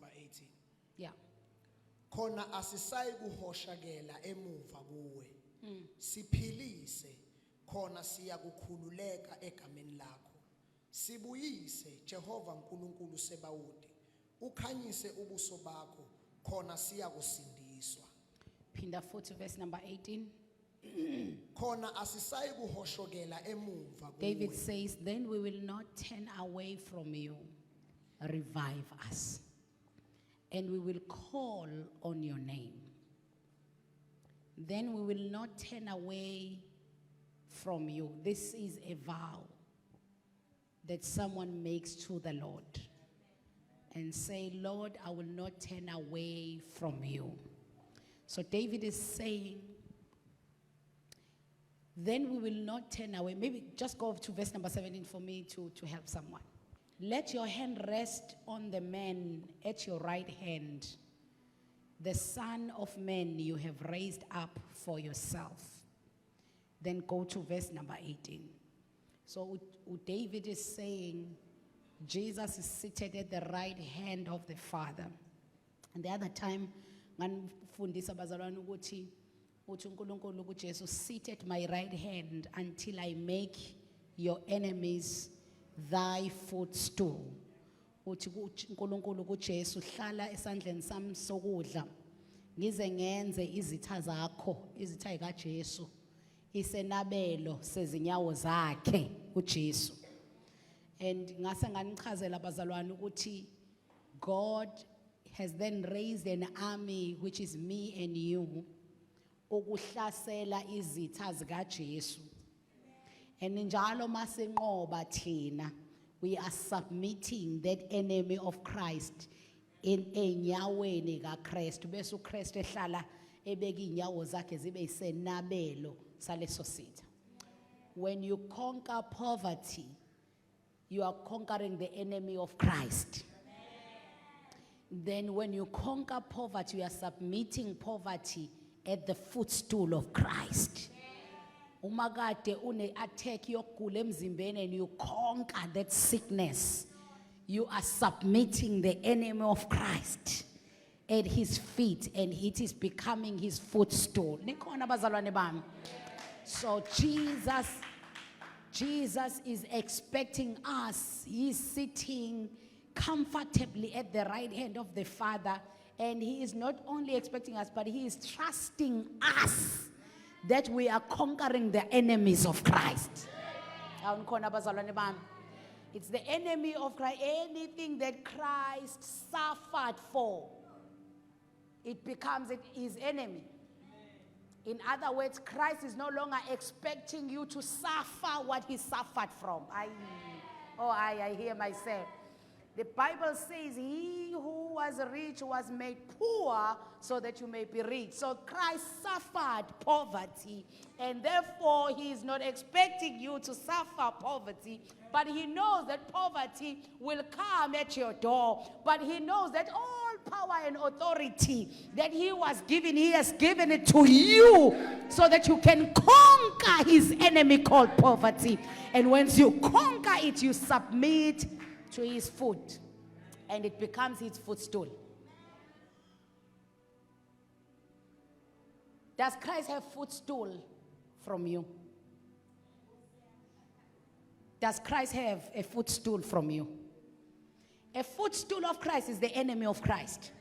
number 18. Yeah. Khona asisayi kuhoshakela emuva kuwe. Siphilise khona siya kukhululeka egameni lakho. Sibuyise Jehova Nkulunkulu Sebawudi. Ukhanyise ubuso bakho khona siya kusindiswa. Pinda futhi verse number 18. Khona asisayi kuhoshokela emuva kuwe. David says, then we will not turn away from you. Revive us. And we will call on your name. Then we will not turn away from you. This is a vow that someone makes to the Lord. And say, Lord, I will not turn away from you. So David is saying, then we will not turn away. Maybe just go to verse number 17 for me to help someone. Let your hand rest on the man at your right hand, the Son of Man you have raised up for yourself. Then go to verse number 18. So David is saying, Jesus is seated at the right hand of the Father. And the other time, nganifundisa bazalwane ukuthi uNkulunkulu ukuthi Jesu sit at my right hand until I make your enemies thy footstool. Uthi uNkulunkulu kuJesu hlala esandleni sami sokudla ngize ngenze izitha zakho izitha zikaJesu isenabelo sezinyawo zakhe uJesu. And ngase nganichazela abazalwane ukuthi God has then raised an army which is me and you ukuhlasela izitha zikaJesu. And njalo masenqoba thina we are submitting that enemy of Christ in enyaweni kaKristu bese uKristu ehlala ebeka inyawo zakhe zibe isenabelo saleso sitha. When you conquer poverty, you are conquering the enemy of Christ. Then when you conquer poverty, you are submitting poverty at the footstool of Christ. Umagade une attack yokugula emzimbeni and you conquer that sickness. You are submitting the enemy of Christ at his feet and it is becoming his footstool. Nikhona bazalwane bami. So Jesus is expecting us. He's sitting comfortably at the right hand of the Father. And he is not only expecting us, but he is trusting us that we are conquering the enemies of Christ. It's the enemy of Christ. Anything that Christ suffered for, it becomes his enemy. In other words, Christ is no longer expecting you to suffer what he suffered from. I hear myself. The Bible says, he who was rich was made poor so that you may be rich. So Christ suffered poverty, and therefore he is not expecting you to suffer poverty, but he knows that poverty will come at your door. But he knows that all power and authority that he was given, he has given it to you so that you can conquer his enemy called poverty. And once you conquer it, you submit to his foot, and it becomes his footstool. Does Christ have footstool from you? Does Christ have a footstool from you? A footstool of Christ is the enemy of Christ.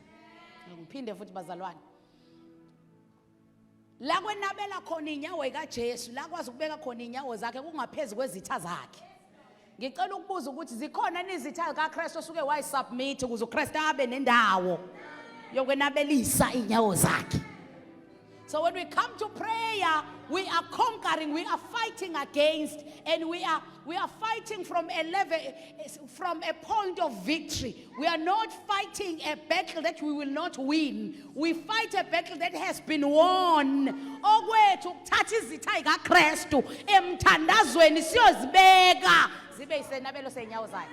La kwenabela khona inyawo kaJesu la kwazi ukubeka khona inyawo zakhe kungaphezulu kwezitha zakhe. Ngicela ukubuza ukuthi zikhona izitha zikaKristu osuke wayisubmit ukuze uKristu abe nendawo yokwenabelisa inyawo zakhe. So when we come to prayer, we are conquering, we are fighting against, and we are fighting from a level, from a point of victory. We are not fighting a battle that we will not win. We fight a battle that has been won. Okwethu ukuthatha izitha zikaKristu emthandazweni siyozibeka zibe isenabelo senyawo zakhe.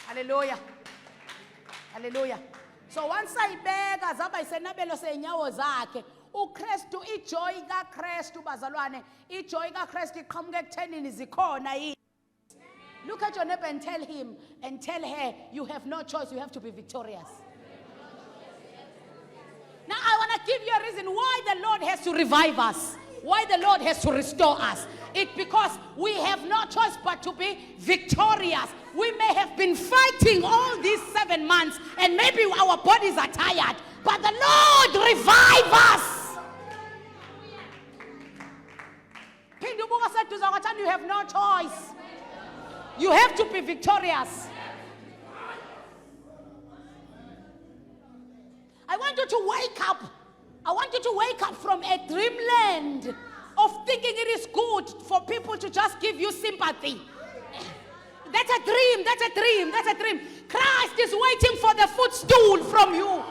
Hallelujah. Hallelujah. So once ayibeka zaba isenabelo senyawo zakhe, uKristu ijoy kaKristu bazalwane, ijoy kaKristu iqhamuka ekuthenini zikhona yini. Look at your neighbor and tell him and tell her, you have no choice, you have to be victorious. Now I want to give you a reason why the Lord has to revive us, why the Lord has to restore us. It's because we have no choice but to be victorious. We may have been fighting all these 7 months and maybe our bodies are tired, but the Lord revive us. You have no choice. You have to be victorious. I want you to wake up. I want you to wake up from a dreamland of thinking it is good for people to just give you sympathy. That's a dream, that's a dream, that's a dream. Christ is waiting for the footstool from you.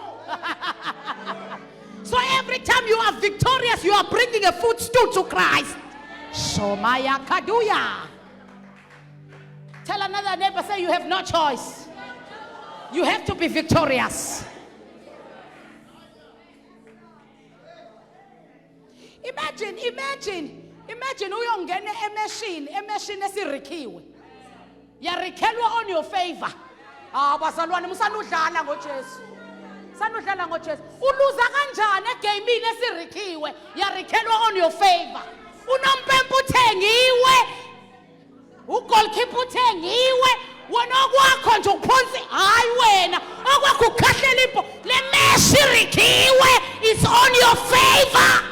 So every time you are victorious, you are bringing a footstool to Christ. Shomaya Kaduya. Tell another neighbor, say you have no choice. You have to be victorious. Imagine uyongena emeshini esirikiwe. Yarikhelwa on your favor. Bazalwane musanudlala ngoJesu. Sanudlala ngoJesu. Uluza kanjani egamini esirikiwe? Yarikhelwa on your favor. Unompempu uthengiwe. Ugolkeeper uthengiwe. Wena okwakho nje uphonsi hayi wena. Okwakho ukhahlela impo. Le meshi irikiwe is on your favor.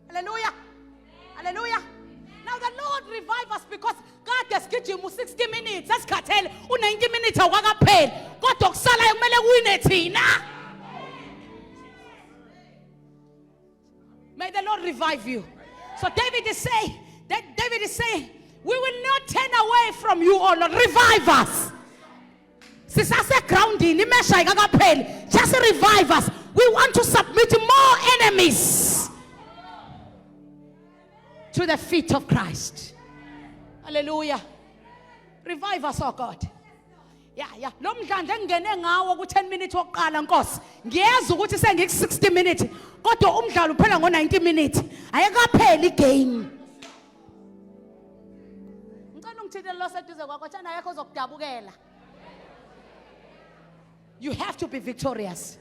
Hallelujah. Hallelujah. Now the Lord revive us because God has given you 60 minutes. That's cartel. 90 minutes awakapheli. Kodwa kusala kumele kuwine thina. May the Lord revive you. So David is saying, we will not turn away from you, O Lord. Revive us. Sisase grounding, imesha ikakapheli. Just revive us. We want to submit more enemies to the feet of Christ. Hallelujah. Revive us, oh God. Yeah. Lo mdlandla engene ngawo ku 10 minutes wokuqala Nkosi. Ngiyeza ukuthi sengiku 60 minutes. Kodwa umdlalo uphela ngo 90 minutes. Ayekapheli igame. Ngicela ungithinte lo seduze kwakho thana ayekho uzokudabukela. You have to be victorious.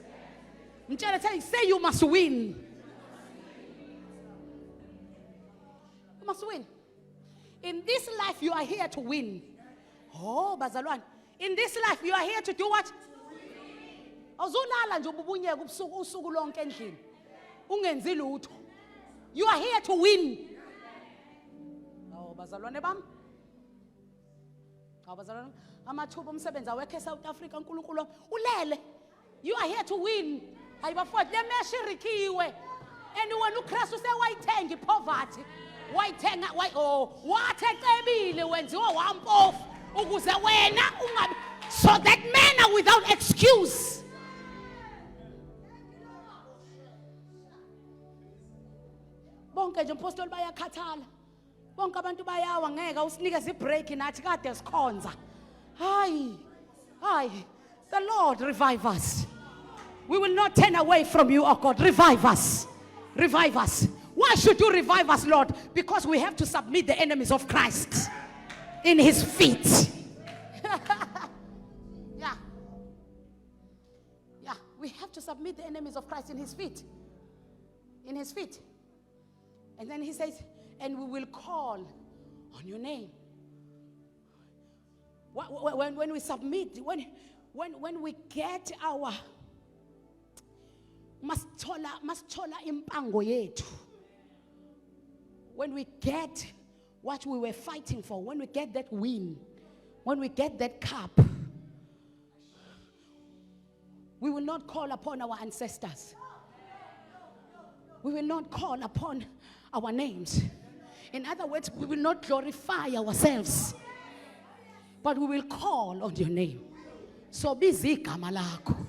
Say you must win. You must win. In this life, you are here to win. Oh, bazalwane. In this life, you are here to do what? Awuzulala nje ububunyeke usuku lonke endlini. Ungenzi lutho. You are here to win. Oh, bazalwane bami. Bazalwane, amathuba omsebenzi awekho eSouth Africa uNkulunkulu ulele. You are here to win. Ayibafowethu lemeshi irikiwe. And when uChrist usewayithenga ipoverty, wayithenga wathi ecebile wenziwa wampofu ukuze wena ungabi, so that men are without excuse. Bonke nje umpostoli bayakhathala. Bonke abantu bayawa ngeke usinikeze ibreak nathi kade sikhonza. Hayi. The Lord revive us. We will not turn away from you, oh God. Revive us. Revive us. Why should you revive us, Lord? Because we have to submit the enemies of Christ in his feet. Yeah. We have to submit the enemies of Christ in his feet. In his feet. And then he says, and we will call on your name. When we submit, when we get our mastola impango yetu. When we get what we were fighting for, when we get that win, when we get that cup, we will not call upon our ancestors. We will not call upon our names. In other words, we will not glorify ourselves, but we will call on your name. So busy kamalako.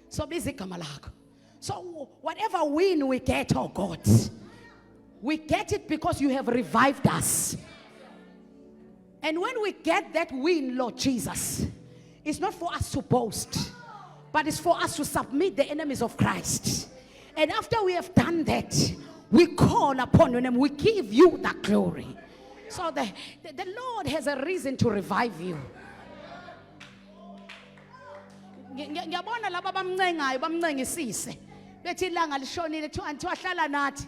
So busy kamalako. So whatever win we get, oh God, we get it because you have revived us. And when we get that win, Lord Jesus, it's not for us to boast. But it's for us to submit the enemies of Christ. And after we have done that, we call upon your name. We give you the glory. So the Lord has a reason to revive you. Ngiyabona laba bamncengayo bamncengisise. Bethi ilanga lishonile kuthiwa hlala nathi.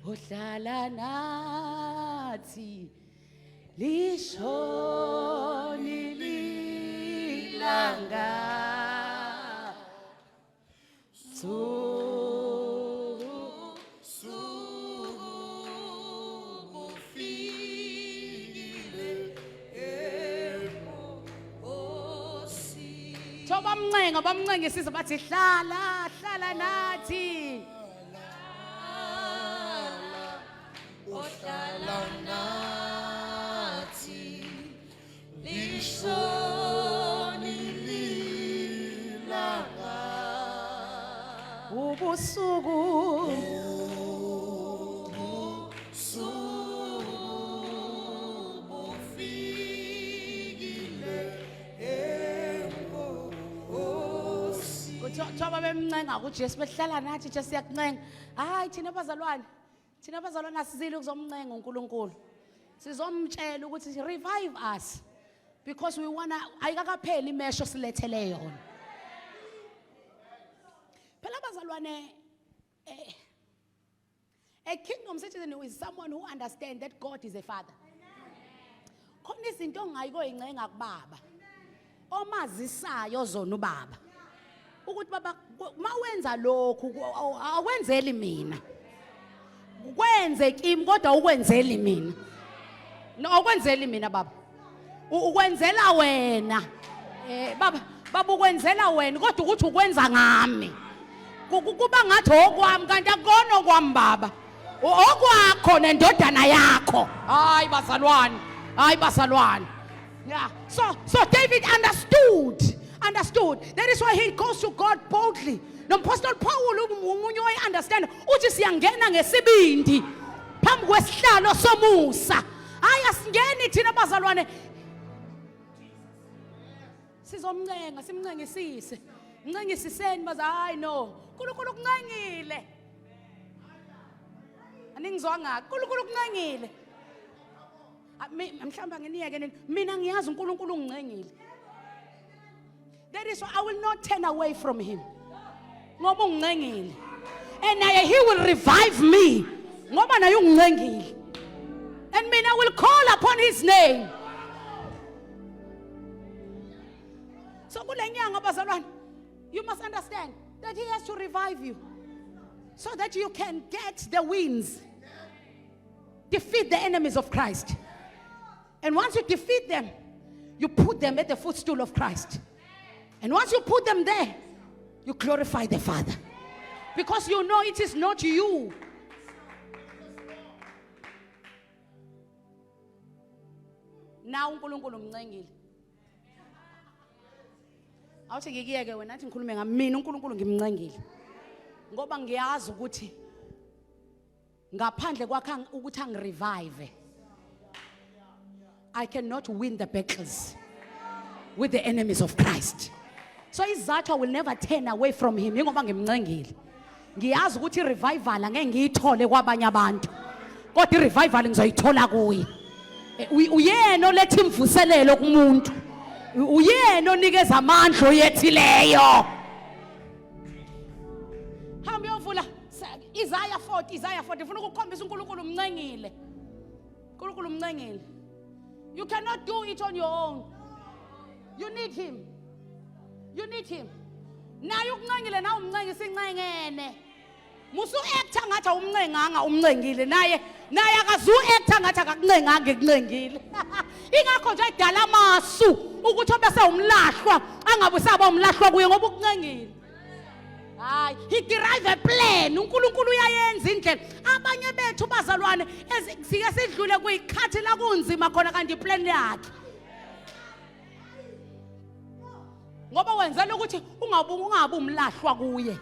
Hlala nathi. Lishonile ilanga. Bamncengisise bathi hlala nathi. Ohlala nathi lishonile ilanga Ubusuku Thoba bemncenga kuJesu behlala nathi nje siyakuncenga. Hayi thina bazalwane asizile ukuzomncenga uNkulunkulu. Sizomtshela ukuthi revive us because we wanna ayikakapheli imesho silethele yona. Phela bazalwane a kingdom citizen is someone who understands that God is a father. Khona izinto ongayikoyincenga kubaba. Omazisayo zona ubaba. Ukuthi baba mawenza lokhu akwenzeli mina. Kwenze kimi kodwa ukwenzeli mina. No ukwenzeli mina baba. Ukwenzela wena. Baba ukwenzela wena kodwa ukuthi ukwenza ngami. Kuba ngathi okwami kanti akona okwami baba. Okwakho nendodana yakho. Hayi bazalwane. Yeah. So David understood. That is why he goes to God boldly. No Apostle Paul umunye understand uthi siyangena ngesibindi phambi kwesihlalo somusa. Hayi asingeni thina bazalwane. Sizomncenga simncengisise. Ncengisiseni baza hayi no. uNkulunkulu kuncengile. Aningizwa ngakho uNkulunkulu kuncengile. Mhlamba nginiyeke mina ngiyazi uNkulunkulu ungincengile. That is why I will not turn away from him. Ngoba ungincengile. And he will revive me. Ngoba naye ungincengile. And mina will call upon his name. So kulenyanga bazalwane, you must understand that he has to revive you so that you can get the wins. Defeat the enemies of Christ. And once you defeat them, you put them at the footstool of Christ. And once you put them there, you glorify the Father. Because you know it is not you. Now uNkulunkulu umncengile. Awuthi ngikiyeke wena athi ngikhulume ngami mina uNkulunkulu ngimncengile. Ngoba ngiyazi ukuthi ngaphandle kwakhe ukuthi angirevive, I cannot win the battles with the enemies of Christ. So izathu will never turn away from him ngoba ngimncengile. Ngiyazi ukuthi revival angeke ngiyithole kwabanye abantu. Kodwa revival ngizoyithola kuye. Uyena oletha imvuselelo kumuntu. Uyena onikeza amandla oyethileyo. Hamba uyovula Isaiah 40 ufuna ukukhombisa uNkulunkulu umncengile. uNkulunkulu umncengile. You cannot do it on your own. You need him. Naye ukuncengile na umncengisi incengene. Musu actor ngathi umncenganga umncengile naye akazu actor ngathi akakuncenganga ekuncengile. Ingakho nje idala amasu ukuthi obese umlahlwa angabe usaba umlahlwa kuye ngoba ukuncengile. Hayi, he derive a plan. uNkulunkulu uyayenza indlela. Abanye bethu bazalwane sike sidlule kuyikhathi la kunzima khona kanti iplan yakhe. Ngoba wenzela ukuthi ungabi umlahlwa kuye.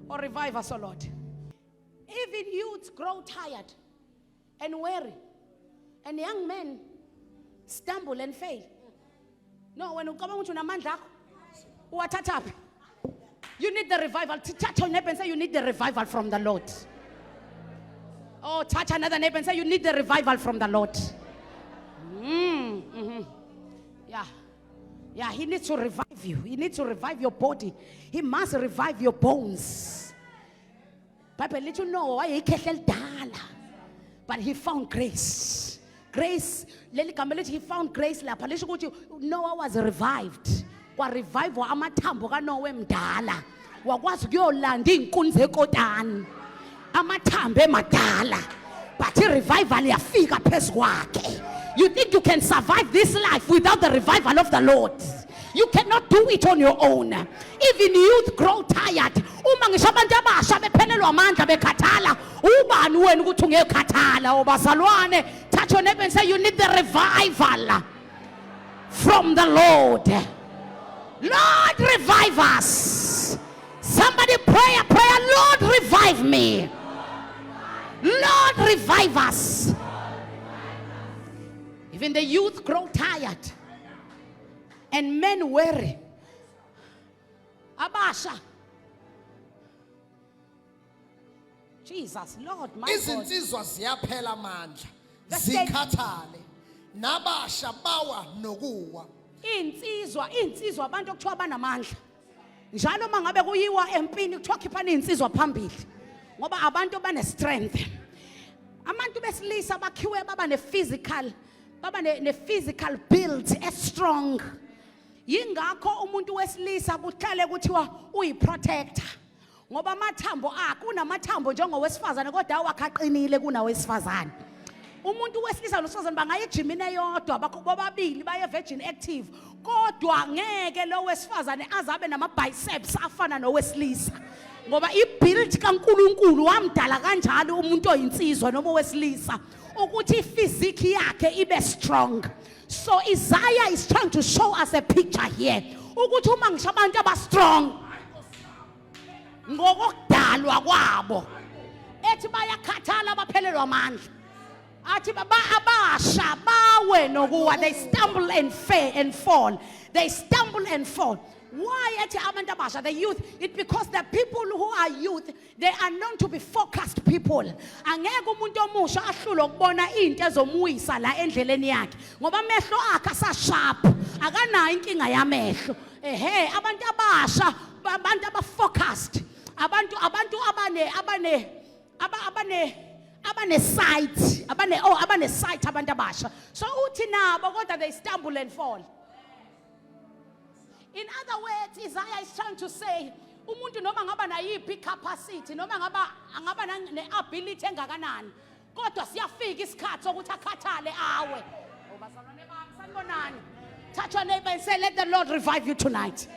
Or revive us, O Lord. Even youths grow tired and weary And young men stumble and fail. No, when you come out to Namandla, what up? You need the revival. Touch your neighbor and say, you need the revival from the Lord. Oh, touch another neighbor and say, you need the revival from the Lord. Yeah, he needs to revive you. He needs to revive your body. He must revive your bones. Bible let you know why he can't die. But he found grace. Grace, he found grace. Noah was revived. Wa revive wa amathambo kaNoah emdala. Wakwazi ukuyolanda inkunzi ekotani. Amathambo emadala. But revival yafika phezu kwakhe. You think you can survive this life without the revival of the Lord? You cannot do it on your own. Even youth grow tired. Uma ngisho abantu abasha bephelelwa amandla bekhathala, ubani wena ukuthi ungekhathala obazalwane? Touch your neighbor and say, you need the revival from the Lord. Lord, revive us. Somebody pray a prayer. Lord, revive me. Lord, revive us. Even the youth grow tired and men weary. Abasha. Jesus, Lord, my God. Izinsizwa ziyaphela amandla. Zikhathale. Nabasha bawa nokuwa. Insizwa abantu okuthiwa banamandla. Njalo mangabe kuyiwa empini kuthiwa khiphana insizwa phambili. Ngoba abantu bane strength. Abantu besilisa bakhiwe baba ne physical build as strong. Yingakho umuntu wesilisa kuhlale kuthiwa uyiprotector. Ngoba amathambo akhe unamathambo njengowesifazane kodwa awakhaqinile kunawesifazane. Umuntu wesilisa nosifazane bangaya ejimini eyodwa bobabili baye virgin active kodwa ngeke lo wesifazane azabe nama biceps afana nowesilisa. Ngoba ibuild kaNkuluNkulu wamdala kanjalo umuntu oyinsizwa noma owesilisa ukuthi physique yakhe ibe strong. So Isaiah is trying to show us a picture here ukuthi uma ngisho abantu aba strong ngokudalwa kwabo ethi bayakhathala baphelelwa amandla athi abasha bawe nokuwa. They stumble and fall. They stumble and fall. Why at abantu abasha, the youth? It's because the people who are youth, they are known to be focused people. Angeke umuntu omusha ahlule ukubona into ezomuyisa la endleleni yakhe ngoba amehlo akhe asa sharp, akanayo inkinga yamehlo. Abantu abasha, abantu aba focused, abantu abane sight, abane sight abantu abasha. So uthi nabo kodwa they stumble and fall. In other words, Isaiah is trying to say, umuntu noma ngaba na yipi capacity, noma ngaba ne ability engakanani, kodwa siyafika isikhathi sokuthi akhathale awe. Obazalwane bami sanibonani. Touch your neighbor and say, let the Lord revive you tonight.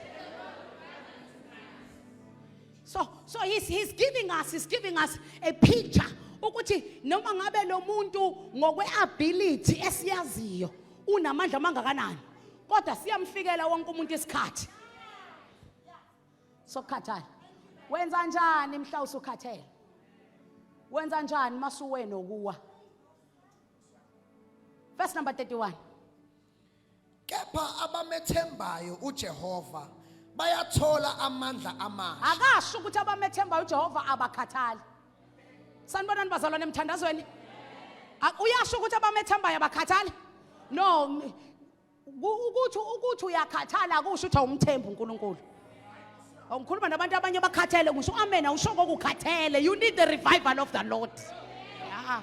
So he's giving us a picture ukuthi noma ngabe lo muntu ngokwe ability esiyaziyo unamandla mangakanani kodwa siyamfikela wonke umuntu isikhathi sokukhathala. Wenza njani mhla usukhathele? Wenza njani masuwe nokuwa? Verse number 31. Kepha abamethembayo uJehova bayathola amandla amasha. Akasho ukuthi abamethembayo uJehova abakhathali. Sanibonani bazalwane emthandazweni? Uyasho ukuthi abamethembayo abakhathali? No. Ukuthi uyakhathala akusho ukuthi awumthembi uNkulunkulu. Awukhuluma nabantu abanye abakhathele ngisho amen awusho ukukhathele. You need the revival of the Lord. Yeah.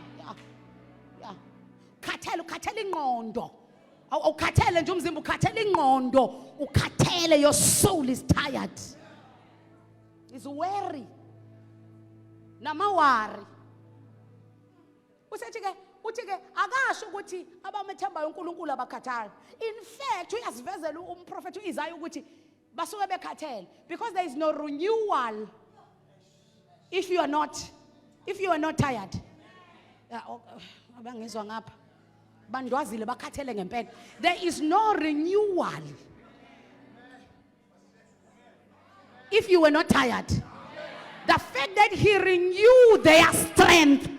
Ukhathele ingqondo. Awukhathele nje umzimba, ukhathele ingqondo, ukhathele. Your soul is tired. Is weary. Namawari. Uthi-ke akasho ukuthi abamethembayo uNkulunkulu abakhathali. In fact, uyasivezela umprofeti uIsaiah ukuthi basuke bekhathele because there is no renewal if you are not tired. Abangizwa ngapha bandwazile bakhathele ngempela. There is no renewal if you were not tired. The fact that he renewed their strength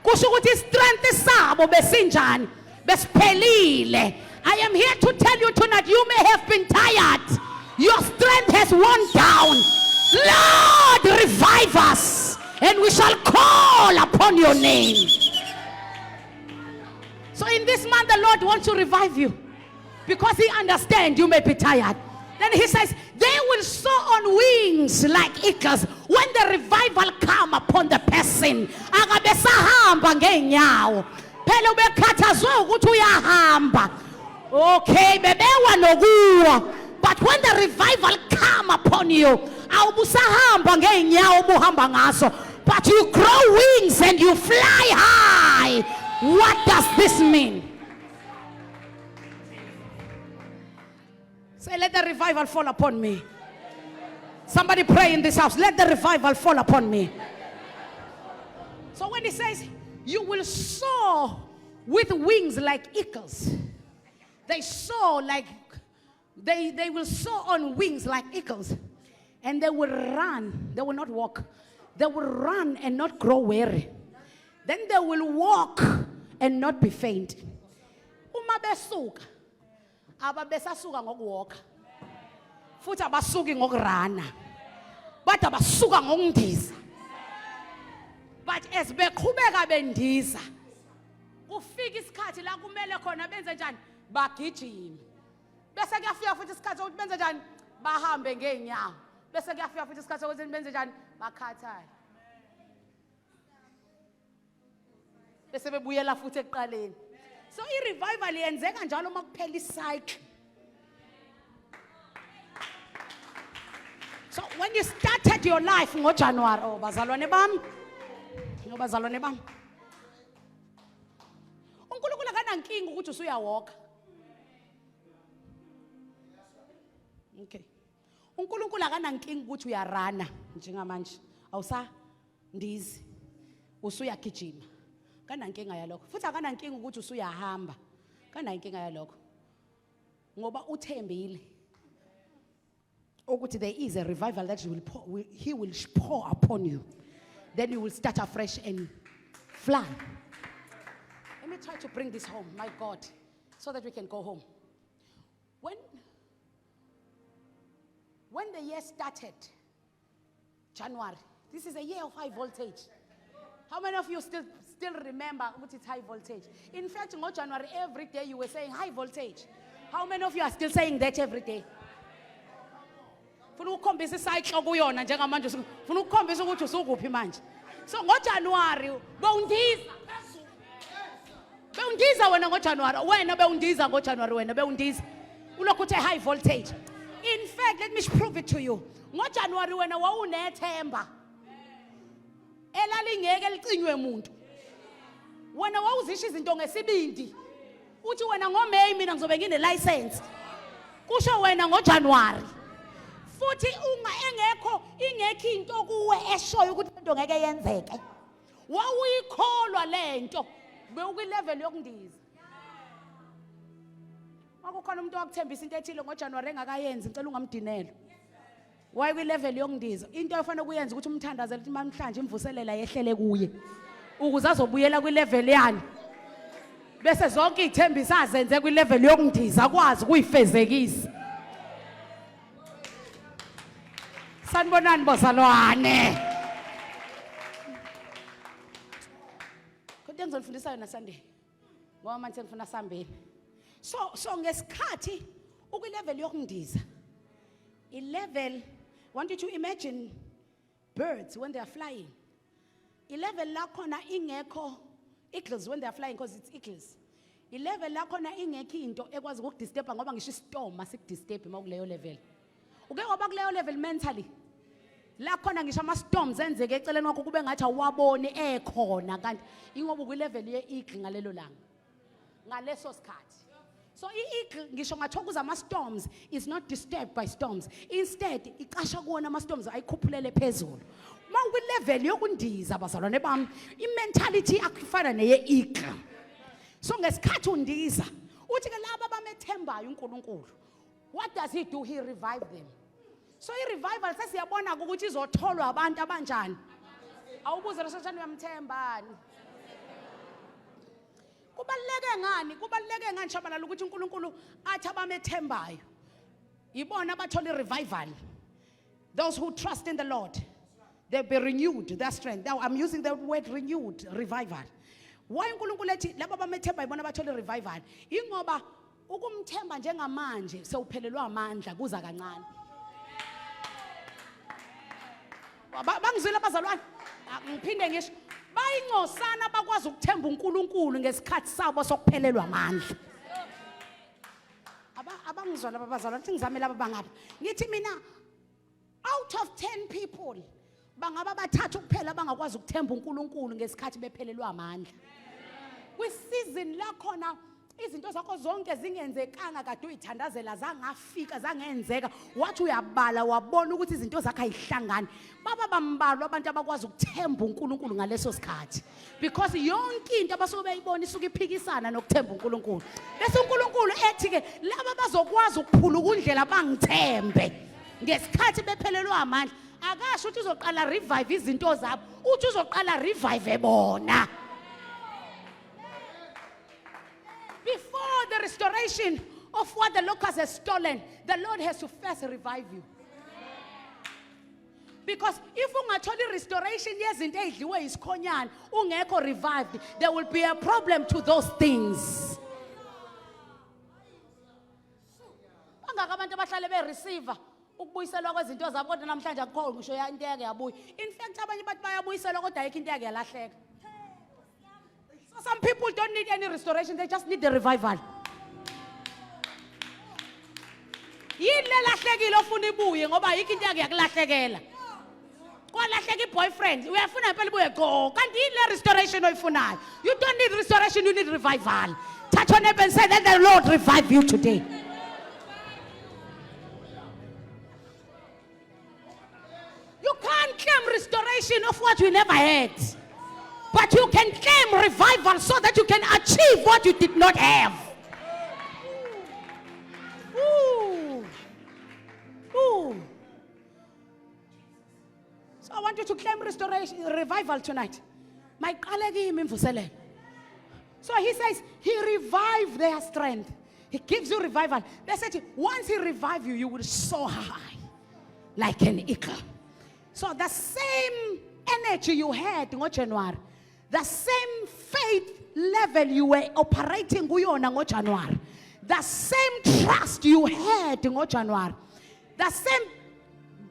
kusho ukuthi strength sabo besinjani besiphelile. I am here to tell you tonight, you may have been tired, your strength has worn down. Lord, revive us and we shall call upon your name. So in this month the Lord wants to revive you because he understands you may be tired. Then he says, they will soar on wings like eagles. When the revival come upon the person, akabesahamba ngeenyawo. Phela ubekhathazwe ukuthi uyahamba. Okay, bebewa nokuwa. But when the revival come upon you, awubusahamba ngeenyawo obuhamba ngaso, but you grow wings and you fly high. What does this mean? Say, let the revival fall upon me. Somebody pray in this house. Let the revival fall upon me. So when he says, you will soar with wings like eagles. They soar like, they will soar on wings like eagles. And they will run. They will not walk. They will run and not grow weary. Then they will walk and not be faint. Uma besuka. Ababesasuka ngokuwalka futhi abasuki ngokurana but abasuka ngokundiza. But as beqhubeka bendiza kufika isikhathi la kumele khona benze njani bagijime bese kuyafika futhi isikhathi ukuthi benze njani bahambe ngeenyawo bese kuyafika futhi isikhathi ukuthi benze njani bakhathale bese bebuyela futhi eqaleni. So i-revival yenzeka njalo uma kuphela icycle. So when you started your life ngoJanuary, oh bazalwane bami, bazalwane bami, uNkulunkulu akanankinga ukuthi usuyawalk. Okay. uNkulunkulu akanankinga ukuthi uyarana njengamanje. Awusandizi. Usuyagijima. Kanankinga yalokho. Futhi akanankinga ukuthi usuyahamba. Kanankinga yalokho. Ngoba uthembile ukuthi there is a revival that he will pour upon you. Then you will start afresh and fly. Let me try to bring this home, my God, so that we can go home. When the year started, January, this is a year of high voltage. How many of you still remember what is high voltage? In fact, in January, every day you were saying high voltage. How many of you are still saying that every day? Funa ukukhombisa isayikho kuyona njengamanje funa ukukhombisa ukuthi usukuphi manje. So ngoJanuary bewundiza phezulu. Bewundiza wena ngoJanuary, wena bewundiza ngoJanuary, wena bewundiza. Ulokhu uthe high voltage. In fact, let me prove it to you. NgoJanuary wena wawunethemba. Elalingeke licinywe umuntu. Wena wawuzisha izinto ngesibindi. Uthi wena ngoMay mina ngizobe ngine license. Kusho wena ngoJanuary. Futhi ingekho into kuwe eshoyo ukuthi into ngeke yenzeke. Wawuyikholwa lento bewuku-level yokundiza. Makukhona umuntu wakuthembisa into ethile ngoJanuary engakayenzi ngicela ungamdinela. Wayi-level yokundiza. Into efanele ukuyenza ukuthi umthandazele ukuthi namhlanje imvuselela yehlele kuye. Ukuze azobuyela kwi-level yani. Bese zonke izithembiso azenze kwi-level yokundiza akwazi ukuyifezekisa. Sanibonani bozalwane. Kodwa ngizolifundisa yona Sunday. Ngoba manje ngifuna sambeni. So ngesikhathi ukwi-level yokundiza. I-level, want you to imagine birds when they are flying. I-level la khona ingekho eagles when they are flying because it's eagles. I-level la khona ingekho into ekwazi ukudisturba ngoba ngisho istorm asikudisturb makuleyo level. Uke ngoba kuleyo level mentally. La khona ngisho ama-storms enzeke eceleni kwakho kube ngathi awaboni ekhona kanti ingoba ukwi-level ye-eagle ngalelo langa. Ngaleso sikhathi. So i-eagle ngisho ngathokuza ama-storms is not disturbed by storms. Instead, iqasha kuwona ama-storms ayikhuphulele phezulu. Uma ukwi-level yokundiza bazalwane bami, i-mentality akufana neye-eagle. So ngesikhathi undiza, uthi ke laba abamethembayo uNkulunkulu. What does he do? He revive them. So i-revival sesiyabona ukuthi izotholwa abantu abanjani. Awubuze resolution uyamthembani. Kubaluleke ngani shabalala ukuthi uNkulunkulu athi abamethembayo ibona abathola revival. Those who trust in the Lord, they'll be renewed, their strength. Now I'm using the word renewed, revival. Why uNkulunkulu ethi laba abamethembayo ibona abathola revival? Ingoba ukumthemba njengamanje sewuphelelwa amandla kuza kancane. Bangizwile abazalwane? Ngiphinde ngisho bayingcosana bakwazi ukuthemba uNkulunkulu ngesikhathi sabo sokuphelelwa amandla. Abangizwala abazalwane ukuthi ngizame laba bangapha. Ngithi mina out of 10 people bangaba bathathu kuphela bangakwazi ukuthemba uNkulunkulu ngesikhathi bephelelwa amandla. Kwisizini la khona izinto zakho zonke zingenzekanga kade uyithandazela zangafika zangenzeka wathi uyabala wabona ukuthi izinto zakho ayihlangani baba bambalwa abantu abakwazi ukuthemba uNkulunkulu ngaleso sikhathi because yonke into abasuke beyibona isuke iphikisana nokuthemba uNkulunkulu bese uNkulunkulu ethi ke laba bazokwazi ukuphula ukundlela bangithembe ngesikhathi bephelelwa amandla akasho ukuthi uzoqala revive izinto zabo uthi uzoqala revive bona. Before the restoration of what the locust has stolen, the Lord has to first revive you. Because if ungatholi restoration yezinto ezidliwe isikhonyana ungekho revived, there will be a problem to those things. Bangaka abantu abahlale be-receiver ukubuyiselwa kwezinto zabo kodwa namhlanje akukho ngisho into yake yabuya. In fact abanye bathi bayabuyiselwa kodwa ayikho into yake yalahleka. So some people don't need any restoration, they just need the revival. Yini lelahlekile ofuna ibuye ngoba ayikho into yake yakulahlekela. Kwalahleka i-boyfriend uyafuna impela ibuye go kanti yini le restoration oyifunayo. You don't need restoration, you need revival. Touch your neighbor and say that the Lord revive you today. You can't claim restoration of what you never had. But you can claim revival so that you can achieve what you did not have. Ooh. Ooh. So I want you to claim restoration, revival tonight. So he says, he revived their strength. He gives you revival. They said, once he revives you, you will soar high like an eagle. So the same energy you had in January, the same faith level you were operating in January, the same trust you had in January, the same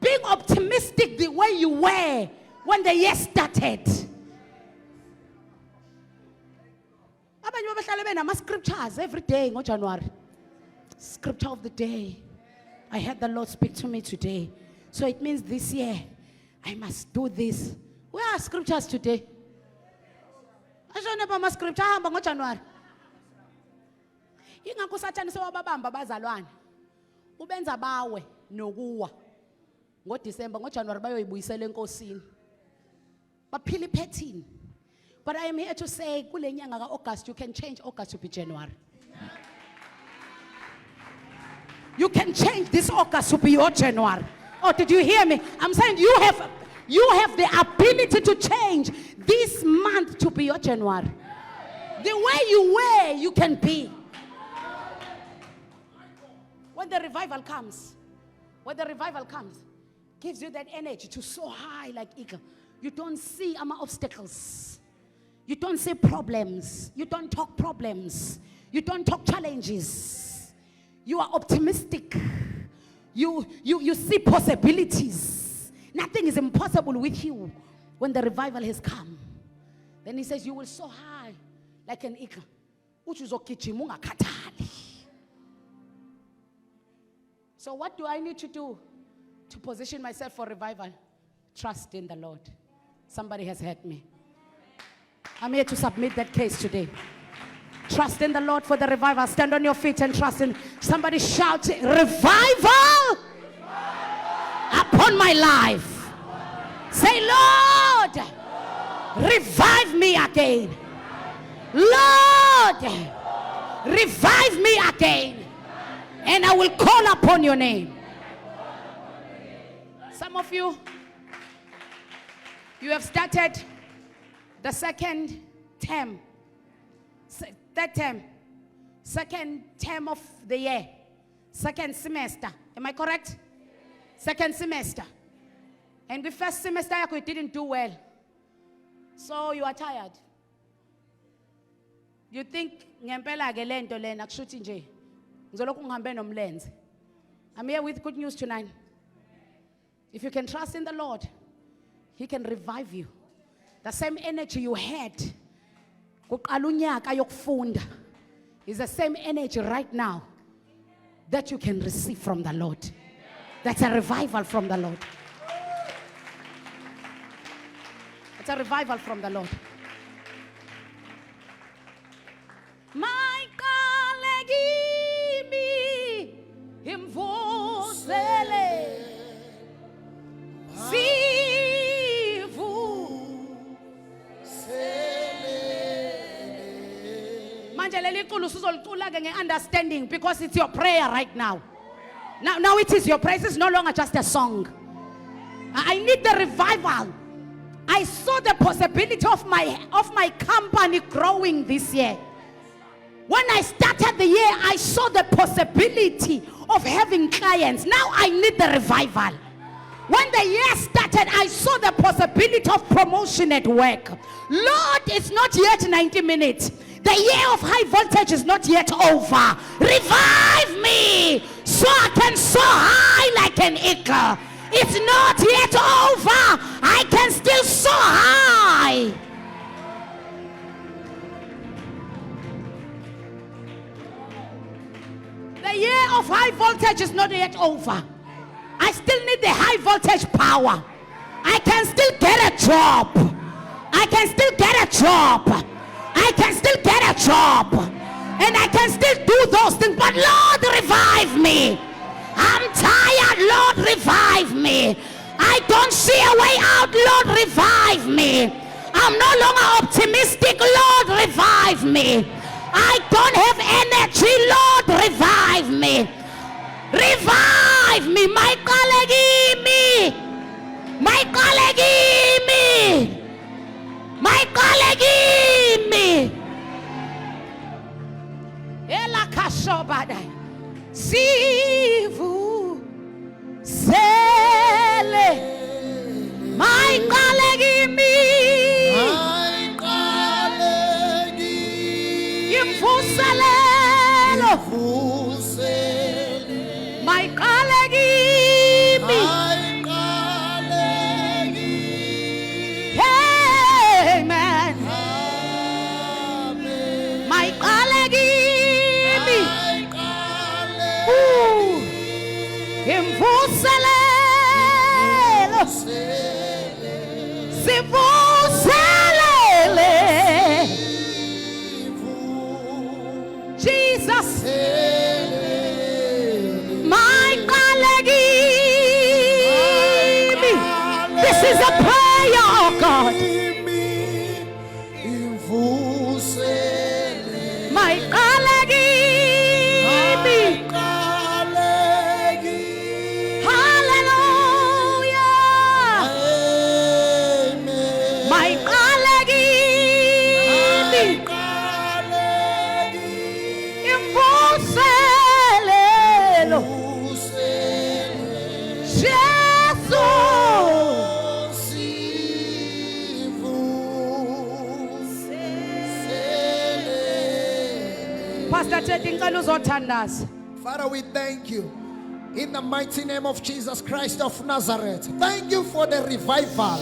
being optimistic the way you were when the year started. Scriptures every day in January. Scripture of the day. I had the Lord speak to me today. So it means this year I must do this. Where are scriptures today? I don't know about scripture in January. Ingakho usathane sewababamba bazalwane. Ubenza bawe nokuwa. NgoDecember ngoJanuary bayoyibuyisela enkosini. Baphila iphethini. But I am here to say kule nyanga kaAugust you can change August to be January. You can change this August to be your January. Oh, did you hear me? I'm saying you have the ability to change this month to be your January. The way you were, you can be. When the revival comes, gives you that energy to soar high like eagle. You don't see obstacles. You don't see problems. You don't talk problems. You don't talk challenges. You are optimistic. You see possibilities. Nothing is impossible with you when the revival has come. Then he says you will soar high like an eagle. So what do I need to do to position myself for revival? Trust in the Lord. Somebody has heard me. I'm here to submit that case today. Trust in the Lord for the revival. Stand on your feet and trust in. Somebody shout, revival upon my life. Say, Lord, revive me again. Lord, revive me again. And I will call upon your name. Some of you have started the second term. third term, second term of the year, second semester. Am I correct? Second semester. And the first semester you didn't do well. So you are tired. You think ngempela ke lento lena kushuthi nje ngizolokhu ngihambe nomlenze. I'm here with good news tonight. If you can trust in the Lord, He can revive you. The same energy you had kuqala unyaka yokufunda is the same energy right now that you can receive from the Lord. That's a revival from the Lord. It's a revival from the Lord. My colleague, imvusele, sivu, manje leli culo sizolcula ke nge-understanding because it's your prayer right now. Now it is your prayer. It's no longer just a song. I need the revival. I saw the possibility of my company growing this year. When I started the year, I saw the possibility of having clients. Now I need the revival. When the year started, I saw the possibility of promotion at work. Lord, it's not yet 90 minutes. The year of high voltage is not yet over. Revive me so I can soar high like an eagle. It's not yet over. I can still soar high. The year of high voltage is not yet over. I still need the high voltage power. I can still get a job. I can still get a job. I can still get a job. And I can still do those things. But Lord, revive me. I'm tired. Lord, revive me. I don't see a way out. Lord, revive me. I'm no longer optimistic. Lord, revive me. I don't have energy. Lord, revive me. Revive me. My colleague, me. My colleague, me. My colleague, me. Ela kashobada. Sivu sele. My colleague, me. My colleague, Imfuselelo. Fusele. My colleague, me. My colleague, Amen. Amen. My colleague, me. My colleague, Ooh. Imfuselelo. Fusele. Sivuselele. Jesus. My colleague, me. This is a prayer, oh God. My colleague, me. Hallelujah. My colleague, me. Imfuselelo. Pastor Teddy ngicela uzothandaza. Father, we thank you in the mighty name of Jesus Christ of Nazareth. Thank you for the revival.